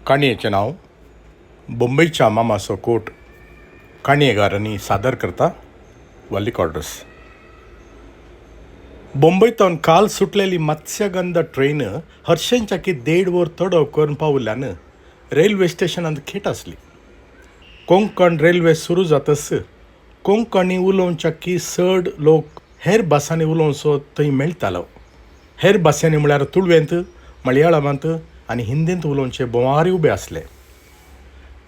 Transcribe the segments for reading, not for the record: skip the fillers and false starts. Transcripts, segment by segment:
काणयेचें नांव बॉम्बेच्या मामाचो कोट काणयेकारांनी सादर करता वाली क्वाड्रस. बॉम्बयतून काल सुटलेली मत्स्यगंधा ट्रेन हरशेंच्या की 1.5 वर तडव करून पावल्यान रेल्वे स्टेशनांत खेट आसली. कोंकण रेल्वे सुरू जातच कोंकणी उलोवच्या की चड लोक हेर भासांनी उलोवचो थंय मेळटालो. हेर भासांनी म्हळ्यार तुळवेंत, मलयाळमांत आनी हिंदींत उलोवचे बोवारी उबे आसले.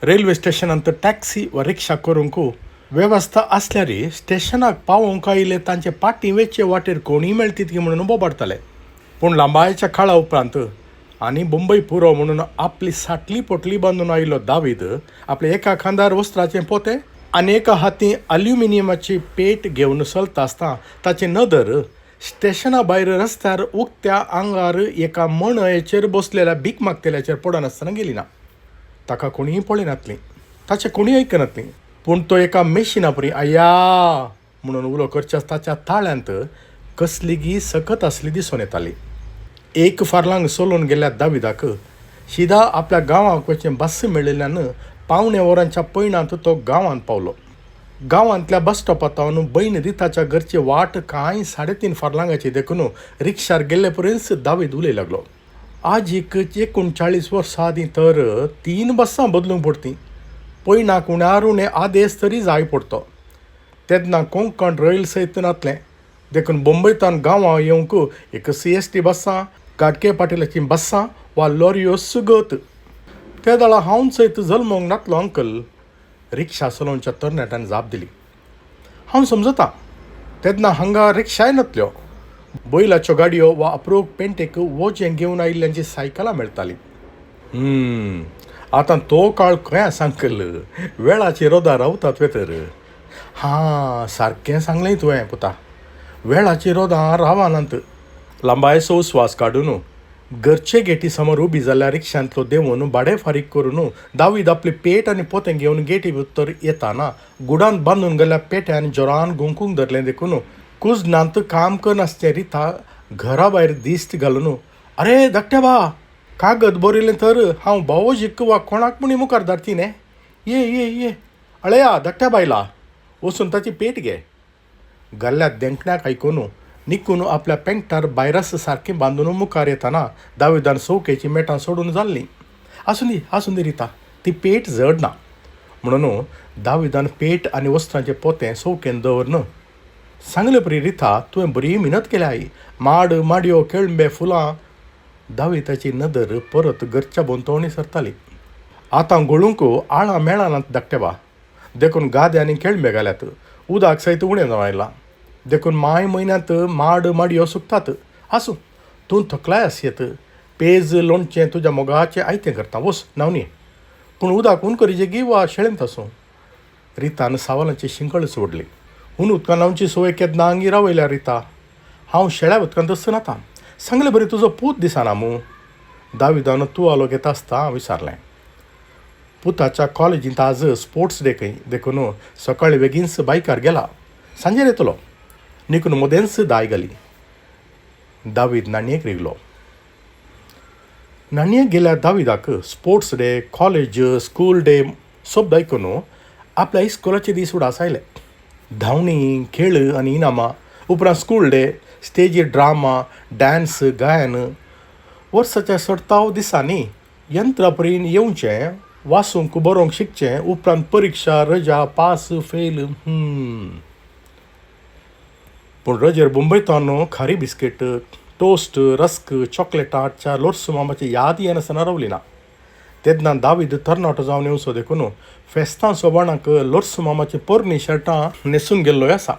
रेल्वे स्टेशनांत टॅक्सी वा रिक्षा करूंक वेवस्था आसल्यार स्टेशनाक पावोवंक आयिल्ले तांचे पाटी वेचे वाटेर कोणीय मेळटीत की म्हणून बोबाडताले. पूण लांबायच्या काळा उपरांत आनी मुंबय पुरो म्हणून आपली साटली पोटली बांदून आयिल्लो दावीद आपले एका खांदार वस्त्राचें पोतें आनी एका हाती अल्युमिनियमाची पेट घेवन चलता आसतना ताचे नदर स्टेशना भायर रस्त्यार उक्त्या आंगार एका मणयेचेर बसलेल्या भीक मागतेल्याचेर पडनासतना गेली ना. ताका कोणीय पळयनातलीं, ताचें कोणीय आयकनातलीं. पूण तो एका मेशिना परी आया म्हणून उलो करच्या ताच्या ताळ्यांत कसलीगी सकत आसली दिसून येताली. एक फार्लांग चलोवन गेल्या दाविदाक शिदा आपल्या गांवाक वचचें बस मेळिल्ल्यान पावणे वरांच्या पयणांत तो गांवांत पावलो. गांवांतल्या बस स्टॉपांतावन बहीण रिताच्या घरची वाट कांय 3.5 फार्लांगाची देखून रिक्षार गेल्ले पर्यंत दावीद उलय लागलो. आजीक 39 वर्सां आदीं तर 3 बसां बदलूंक पडटीं. पयणाक उण्यार उणें आदेस तरी जाय पडतो. तेन्ना कोंकण रेल सयत नातलें देखून बॉम्बयतान गांवां येवंक एक CST बसां, गाडगे पाटीलाची बसां वा लॉरयो सुगत. त्या दाळा हांव सयत जल्मोंक नातलो अंकल, रिक्षा चलोवच्या तरणाट्यान जाप दिली. हांव समजतां, तेन्ना हांगा रिक्षाय नातल्यो. बैलाच्यो गाडयो वा अप्रोग पेंटेक वोजें घेवन आयिल्ल्यांची सायकलां मेळटालीं. आतां तो काळ खंय आसा अंकल, वेळाची रोदां रावतात वे तर. सारकें सांगलें तुवें पुता, वेळाची रोदां रावनात. लांबायसो उस्वास काडून घरचे गेटी समोर उबी जाल्ल्या रिक्षांतलो देंवून भाडें फारीक करून दावीद आपली पेट आनी पोतें घेवन गेटी भितर येताना गुडांत बांदून गेल्ल्या पेट्यान जोरान गुंकूंक धरलें देखून कुजनांत काम करनासचें रिता घरा भायर दिश्ट घालून आरे धाकट्या बा, कागद बरयलें तर हांव भावोजीक वा कोणाक म्हणी मुखार धाडची न्हे. ये ये ये अळया धाकट्या बायला, वचून ताची पेट घे. घाल्ल्या देंकण्याक आयकून निकून आपल्या पेंटार बायरस सारकें बांदून मुखार येताना दाविदान सौकेची मेटां सोडून जाल्लीं. आसूं दी रिता, ती पेट जड ना म्हणून दाविदान पेट आनी वस्त्रांचें पोतें सौकेन दवरन सांगले परी रिता, तुवें बरी मिनत केल्या आई. माड माडयो केळंबे फुलां. दाविदाची नदर परत घरच्या भोंवतणी सरताली. आतां गळूंक आळां मेळनात धाकटे बा, देखून गादे आनी केळंबे घाल्यात. उदक सयत उणें जावन आयलां, देखून माय म्हयन्यांत माड माडयो सुकतात. आसूं, तूं थकलाय आसयत. पेज लोणचें तुज्या मोगाचें आयतें करता, वस नावनी. पूण उदक उन करीचे गी वा शेळेंत आसूं. रितान सावलांची शिंकळ सोडली. उन उदकान लावची सवय केन्ना आंगीरा वयल्या रिता. हांव शेळ्या उदकान दसन आतां. सांगलें बरें तुजो पूत दिसना मूं. दाविदान तुवालो घेता आसता विचारलें. पुताच्या कॉलेजींत आज स्पोर्ट्स डे खंय, देखून सकाळीं बेगीनच बायकार गेला. सांजेर येतलो. निकून मदेंच दाय घाली. दावीद नाणयेक रिगलो. नाणयेक गेल्या दाविदाक sports day, college, school day सोब आयकून आपल्या इस्कोलाचे दीस उडास आयले. धांवणी, खेळ आनी इनामां, उपरांत स्कूल डे, स्टेजीर ड्रामा, डान्स, गायन. वर्साच्या 27 दिसांनी यंत्रा परीन येवचें, वाचूंक बरोवंक शिकचें, उपरांत परीक्षा, रजा, पास, फेल. पूण रजेर मुंबयतान खारी बिस्कीट, टोस्ट, रस्क, चॉकलेटाच्या लोर्स मामाची याद येनासतना रावली ना. तेन्ना दावीद तरणाटो जावन येवचो देखून फेस्तां सोबाणाक लोर्स मामाची पोरणी शर्टां न्हेसून गेल्लोय आसा.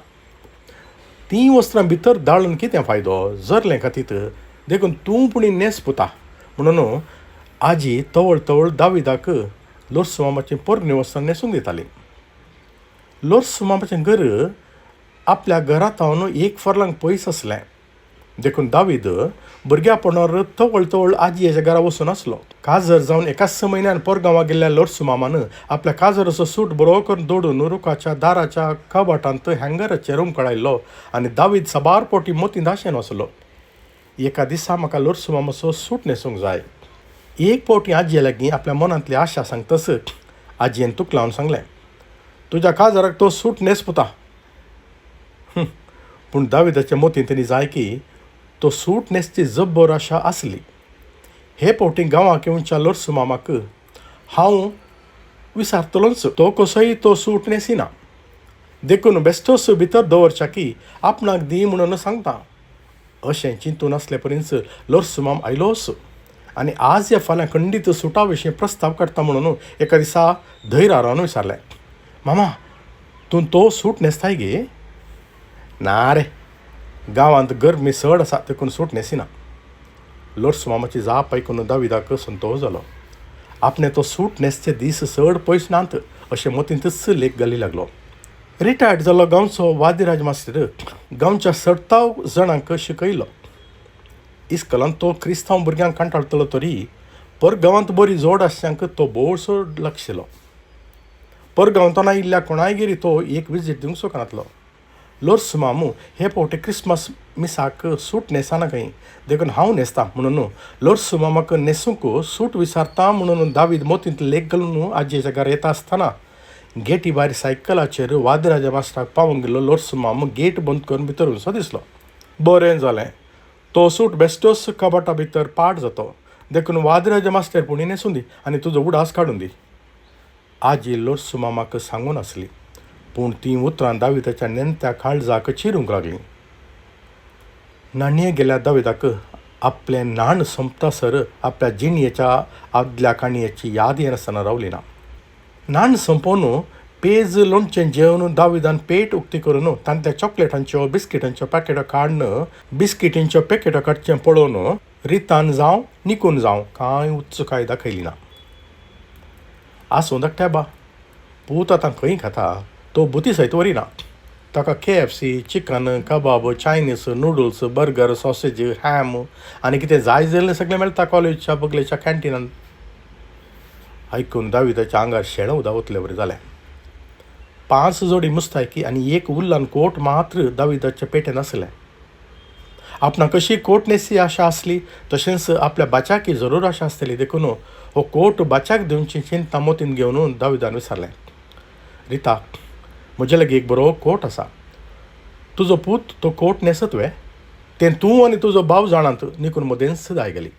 तीं वस्त्रां भितर धाडून कितें फायदो, जरलें खातीत. देखून तूं पुणी नेस पुता म्हणून आजी तवळ तवळ दाविदाक लोर्स मामाची पोरणी वस्त्रां न्हेसून दिताली. लोर्स मामाचें घर आपल्या घरांतावन 1 फर्लांग पयस आसलें. देखून दावीद भुरग्यापणावर तवळ तवळ आजयेच्या घरा वचून आसलो. काजर जावन एकाच म्हयन्यान परगांवां गेल्ल्या लोर्स मामान आपल्या काजराचो सूट बरो करून दवरून रुखाच्या दाराच्या कबाटांत हँगराचेर रूमकळायल्लो आनी दावीद साबार पोटी मोती दाशेन वचलो. एका दिसा म्हाका लोर्स मामाचो सूट न्हेसूंक जाय. एक फावटी आजये लागीं आपल्या मनांतली आशा सांगतस आजयेन तुक लावन सांगलें, तुज्या काजाराक तो सूट न्हेसपुता. पूण दाविदाच्या मोतीन तेणी जाय की तो सूट न्हेसची जब्बर आशा आसली. हे फावटी गांवाक येवच्या लोर्स मामाक हांव विचारतलोच, तो कसोय तो सूट न्हेसिना. देखून बेश्टोस भितर दवरच्या की आपणाक दी म्हणून सांगता. अशें चिंतून आसले पर्यंत लोर्स माम आयलोस आनी आज या फाल्यां खंडीत सुटा विशीं प्रस्ताव काडटा म्हणून एका दिसा धैर्य रावन विचारलें, मामा तूं तो सूट न्हेसताय गे? ना रे, गांवांत गरमी चड आसा देखून सूट न्हेसिना. लोर्स मामाची जाप आयकून दाविदाक संतोश जालो. आपणे तो सूट न्हेसचे दीस चड पयस नात अशें मतींतच लेख घाली लागलो. रिटायर्ड जाल्लो गांवचो वाद्यराज मास्टर गांवच्या 70 जाणांक शिकयलो. इस्कॉलांत तो क्रिस्तांव भुरग्यांक कांटाळटलो तरी परगांवांत बरी जोड आसच्यांक तो बोडसो लागशिल्लो. परगांवतना आयिल्ल्या कोणायगेरी तो एक विजीट दिवंक सोकनातलो. लोर्स मामू हे फावटी क्रिस्मस मिसाक सूट न्हेसाना खंय, देखून हांव न्हेसता म्हणून लोर्स मामाक न्हेसूंक सूट विचारता म्हणून दावीद मोतींत लेख घालून आजयेच्या घरा येता आसतना गेटी भायर सायकलाचेर वाद्यराजा मास्टराक पावूंक गेल्लो लोर्स मामू गेट बंद करून भितर वचून दिसलो. बरें जालें, तो सूट बेश्टोस कबाटा भितर पाड जातो, देखून वाद्यराजा मास्टर पुणी न्हेसून दी आनी तुजो उडास काडून दी. आजी लोर्स मामाक सांगून आसली, पूण तीं उतरां दाविदाच्या नेणत्या काळजाक चिरूंक लागलीं. नाणये गेल्या दाविदाक आपलें नाण संपतासर आपल्या जिणयेच्या आदल्या काणयेची याद येनासतना रावली ना. नाण संपोवन पेज लोणचें जेवन दाविदान पेट उक्ती करून तांतल्या चॉकलेटांच्यो बिस्किटांच्यो पॅकेटां काडून बिस्किटींच्यो पॅकेटां काडचें पळोवन रितान जावं निकून जावं कांय उत्सुकाय दाखयली ना. आसूं धाकट्या बा, पूत आतां खंय खाता तो बुती सयत वरिना. ताका KFC, चिकन, कबाब, Chinese, noodles, burger, sausage, ham आनी कितें जाय जाल्लें सगळें मेळटा कॉलेजच्या बगलेच्या कॅन्टिनांत. आयकून दाविदाच्या आंगार शेळां उदक वतलें बरें जालें. 5 जोडी मुस्तायकी आनी एक उल्लान कोट मात्र दाविदाच्या पेटेन आसलें. आपणाक कशी कोट न्हेसची आशा आसली तशेंच आपल्या बाच्याकी जरूर आशा आसतली, देखून हो कोट बाच्याक दिवची चिंता मोतीन घेवन दाविदान विचारलें, रिता म्हजे लागीं एक बरो कोट आसा, तुजो पूत तो कोट न्हेसत वे? तें तूं आनी तुजो भाव जाणांत निकून मदेंच दाय गेली.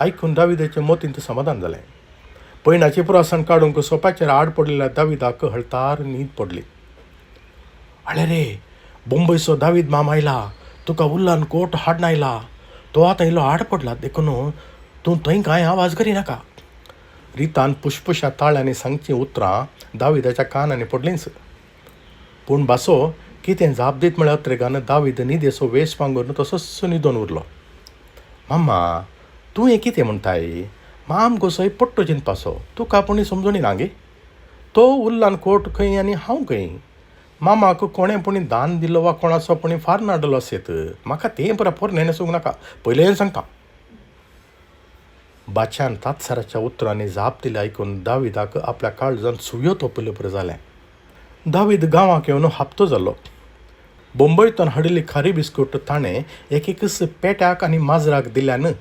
आयकून दाविदाच्या मोतींत समाधान जालें. पयणाची पुरासन काडूंक सोप्याचेर आड पडलेल्या दाविदाक हळतार न्हीद पडली. आळे रे, बोंबयचो दावीद माम आयला, तुका उल्लान कोट हाडून आयला, तो आतां इल्लो आड पडला, देखून तूं थंय कांय आवाज करिनाका. रितान पुशपुशा ताळ्यांनी सांगचीं उतरां दाविदाच्या कानांनी पडलींच. पूण बासो कितें जाप दीत म्हळ्यार त्रेगान दावीद न्हिदेचो वेश पांगून तसोच न्हिदोन उरलो. माम्मा तूं हें कितें म्हणटाय? माम कसोय पट्टो चिंतपाचो, तुका आपुणी समजून ना गे. तो उल्लान कोट खंय आनी हांव खंय? मामाक कोणें पुणी दान दिलो वा कोणाचो पुणी फार नाडलो आसत, म्हाका तें बराबर न्हेसूंक नाका, पयलें सांगता. बाच्यान तात्सराच्या उतरांनी जाप दिलें आयकून दाविदाक आपल्या काळजांत सुयो तोपल्यो बरें जालें. दावीद गांवाक येवन हप्तो जाल्लो. बोंबयतून हाडिल्ली खारी बिस्कूट ताणें एक पेट्याक आनी माजराक दिल्यान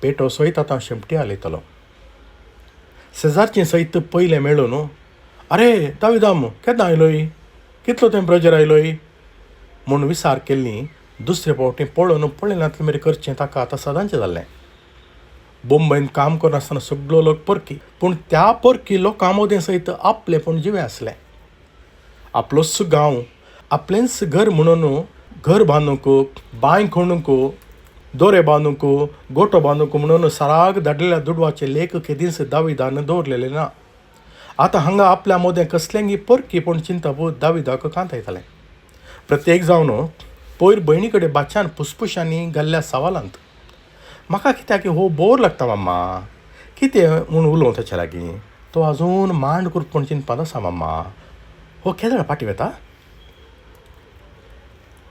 पेटो सयत आतां शेंपटी आलयतलो. शेजारचीं सयत पयलें मेळून, आरे दाविदाम केन्ना आयलोय? कितलो टेम्परेचर आयलोय? म्हूण विचार केल्ली दुसरे फावटी पळोवन पळयनातले मेरेन करचें ताका आतां सदांचें जाल्लें. बोंबयन काम करनासतना सगळो लोक परकी, पूण त्या परकी लोकां मदें सयत आपलेपण जिवें आसलें. आपलोच गांव, आपलेंच घर म्हणून घर बांदूंक, बांय खणूंक, दोरे बांदूंक, गोठो बांदूंक म्हणून सराग धाडिल्ल्या दुडवाचे लेख केदींच दाविदान दवरलेले ना. आतां हांगा आपल्या मदें कसलेंय परकीपण चिंतप दाविदाक कांतायतालें. प्रत्येक जावन पयर भयणी कडेन बाच्यान पुसपुशांनी घाल्ल्या सवालांत, म्हाका कित्याक हो बोर लागता माम्मा, कितें म्हूण उलोवं ताचे लागीं? तो आजून मांड करपूण चिंतपात आसा माम्मा, हो केदळ पाटी वेता?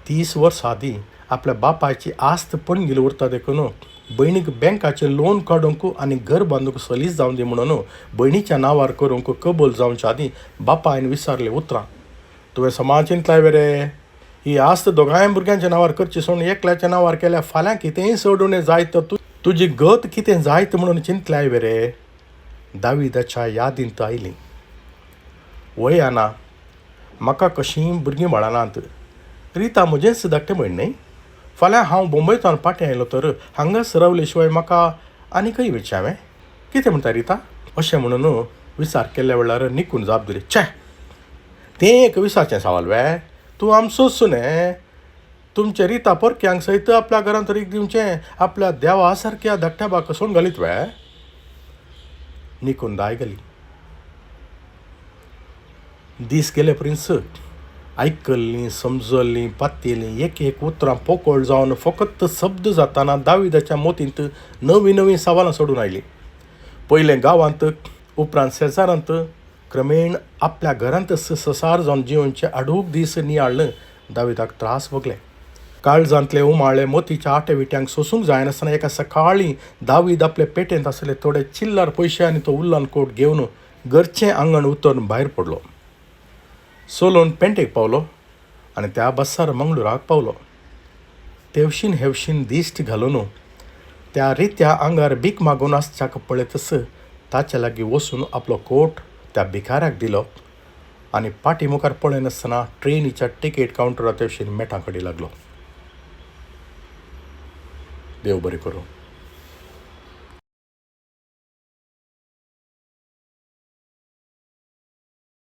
30 वर्सां आदीं आपल्या बापायची आस्त पणगेली उरता देखून भयणीक बँकाचें लोन काडूंक आनी घर बांदूंक सलीस जावन दी म्हणून भयणीच्या नांवार करूंक कबूल जावच्या आदीं बापायन विचारलें उतरां, तुवें समाज चिंतलाय रे? ही आस्त दोगांय भुरग्यांच्या नांवार करची सोडून एकल्याच्या नांवार केल्या फाल्यां कितेंय सोडून जाय तर तूं तुजी गत कितें जायत म्हणून चिंतल्याय वे रे. दाविदाच्या यादींत आयली. वय आना, म्हाका कशीं भुरगीं बाळनात. रिता म्हजेंच धाकटें भयण न्ही. फाल्यां हांव बोंबयतान पाटें आयलो तर हांगाच रावले शिवाय म्हाका आनीकय विचावें. कितें म्हणटा रिता? अशें म्हणून विचार केल्ल्या वेळार निकून जाप दिली. चे, तें एक विसाचें सवाल वे. तूं आमचोच न्हे. तुमचे रिता परक्यांक सयत आपल्या घरांत तरीक दिवचें आपल्या देवा सारक्या धाकट्या बाक सोडून घालीत वे. निकून दाय गेली. दीस गेले प्रिन्स. आयकल्लीं, समजल्लीं, पातयलीं, एक एक उतरां पोकळ जावन फकत शब्द जाताना दाविदाच्या मोतींत नवीं नवीं सवालां सोडून आयलीं. पयलें गांवांत, उपरांत शेजारांत, क्रमेण आपल्या घरांतच ससार जावन जिवनचे आडूक दीस नियाळन दाविदाक त्रास भोगले. काळजांतले उमाळे मोतीच्या आटेविट्यांक सोसूंक जायनासतना एका सकाळीं दावीद आपले पेटेंत आसले थोडे चिल्लार पयशे आनी तो उल्लान कोट घेवन घरचें आंगण उतरून भायर पडलो. सोलोन पेंटेक पावलो आनी त्या बसार मंगळुराक पावलो. तेवशीन हेवशीन दिश्ट घालून त्या रित्या आंगार भीक मागून आसच्याक पळयतस ताचे लागीं वचून आपलो कोट त्या भिकाऱ्याक दिलो आनी पाठीमुखार पळयनासतना ट्रेनीच्या तिकेट कावंटरा तेवशीन मेटां कडेन लागलो. देव बरें करूं.